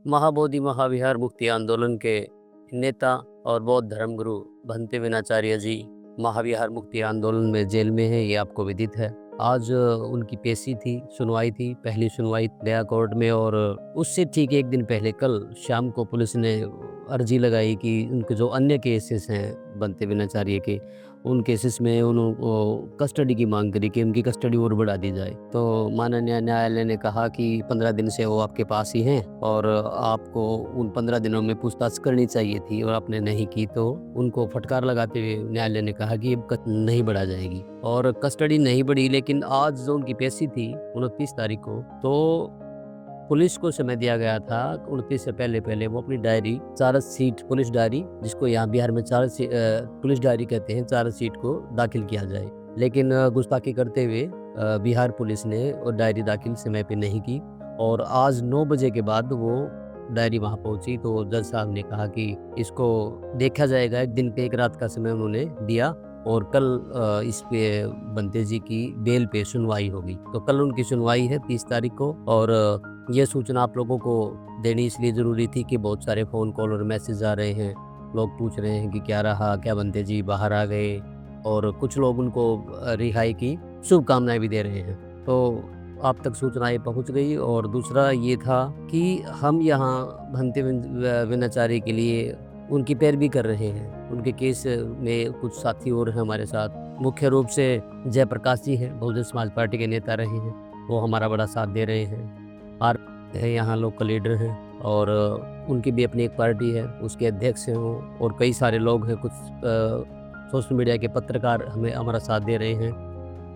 महाबोधि महाविहार मुक्ति आंदोलन के नेता और बौद्ध धर्मगुरु भंते विनाचार्य जी महाविहार मुक्ति आंदोलन में जेल में है, ये आपको विदित है। आज उनकी पेशी थी, सुनवाई थी, पहली सुनवाई गया कोर्ट में। और उससे ठीक एक दिन पहले कल शाम को पुलिस ने अर्जी लगाई कि उनके जो अन्य केसेस हैं भंते विनाचार्य के, उन केसेस में उनको कस्टडी की मांग करी कि उनकी कस्टडी और बढ़ा दी जाए। तो माननीय न्यायालय ने कहा कि 15 दिन से वो आपके पास ही हैं और आपको उन 15 दिनों में पूछताछ करनी चाहिए थी और आपने नहीं की। तो उनको फटकार लगाते हुए न्यायालय ने कहा कि अब नहीं बढ़ा जाएगी और कस्टडी नहीं बढ़ी। लेकिन आज जो उनकी पेशी थी 29 तारीख को, तो पुलिस को समय दिया गया था 29 से पहले वो अपनी डायरी, चार्जशीट, पुलिस डायरी, जिसको यहाँ बिहार में पुलिस डायरी कहते हैं, चार्जशीट को दाखिल किया जाए। लेकिन गुस्ताखी करते हुए बिहार पुलिस ने वो डायरी दाखिल समय पे नहीं की और आज 9 बजे के बाद वो डायरी वहाँ पहुँची। तो जज साहब ने कहा कि इसको देखा जाएगा, एक दिन पे एक रात का समय उन्होंने दिया और कल इस पे भंते जी की बेल पे सुनवाई होगी। तो कल उनकी सुनवाई है 30 तारीख को। और ये सूचना आप लोगों को देनी इसलिए ज़रूरी थी कि बहुत सारे फ़ोन कॉल और मैसेज आ रहे हैं। लोग पूछ रहे हैं कि क्या रहा, क्या भंते जी बाहर आ गए, और कुछ लोग उनको रिहाई की शुभकामनाएं भी दे रहे हैं। तो आप तक सूचना ये पहुंच गई। और दूसरा ये था कि हम यहाँ भंते विनाचार्य के लिए उनकी पैरवी कर रहे हैं। उनके केस में कुछ साथी और हैं हमारे साथ, मुख्य रूप से जयप्रकाश जी हैं, बहुजन समाज पार्टी के नेता रहे हैं, वो हमारा बड़ा साथ दे रहे हैं। आर है यहाँ लोकल लीडर हैं और उनकी भी अपनी एक पार्टी है, उसके अध्यक्ष हैं वो, और कई सारे लोग हैं, कुछ सोशल मीडिया के पत्रकार हमारा साथ दे रहे हैं,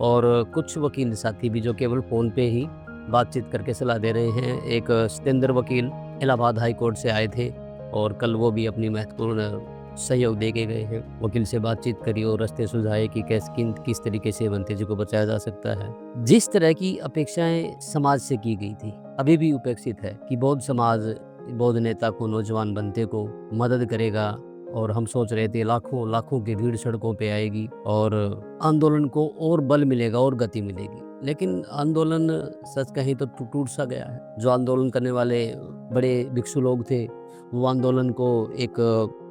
और कुछ वकील साथी भी जो केवल फ़ोन पे ही बातचीत करके सलाह दे रहे हैं। एक सतेंद्र वकील इलाहाबाद हाई कोर्ट से आए थे और कल वो भी अपनी महत्वपूर्ण सहयोग दे के गए हैं। वकील से बातचीत करी और रास्ते सुझाए कि किस तरीके से भंते जी को बचाया जा सकता है। जिस तरह की अपेक्षाएं समाज से की गई थी, अभी भी उपेक्षित है कि बौद्ध समाज बौद्ध नेता को, नौजवान भंते को मदद करेगा। और हम सोच रहे थे लाखों लाखों की भीड़ सड़कों पे आएगी और आंदोलन को और बल मिलेगा और गति मिलेगी। लेकिन आंदोलन सच कहें तो टूट सा गया है। जो आंदोलन करने वाले बड़े भिक्षु लोग थे, वो आंदोलन को एक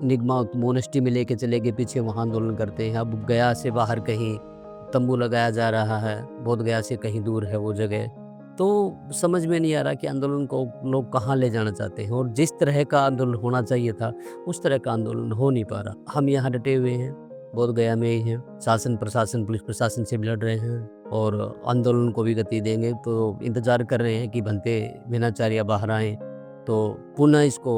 निगमा मोनेस्ट्री में लेके चले गए, पीछे वहाँ आंदोलन करते हैं। अब गया से बाहर कहीं तंबू लगाया जा रहा है, बोध गया से कहीं दूर है वो जगह। तो समझ में नहीं आ रहा कि आंदोलन को लोग कहाँ ले जाना चाहते हैं, और जिस तरह का आंदोलन होना चाहिए था उस तरह का आंदोलन हो नहीं पा रहा। हम यहाँ डटे हुए हैं, बोध गया में ही हैं, शासन प्रशासन पुलिस प्रशासन से भी लड़ रहे हैं और आंदोलन को भी गति देंगे। तो इंतजार कर रहे हैं कि भंते विनाचार्य बाहर आएँ तो पुनः इसको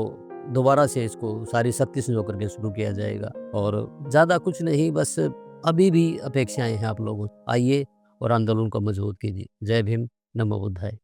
दोबारा से इसको सारी शक्ति संजो करके शुरू किया जाएगा। और ज़्यादा कुछ नहीं, बस अभी भी अपेक्षाएं हैं आप लोगों, आइए और आंदोलन को मजबूत कीजिए। जय भीम, नमो बुद्धाय।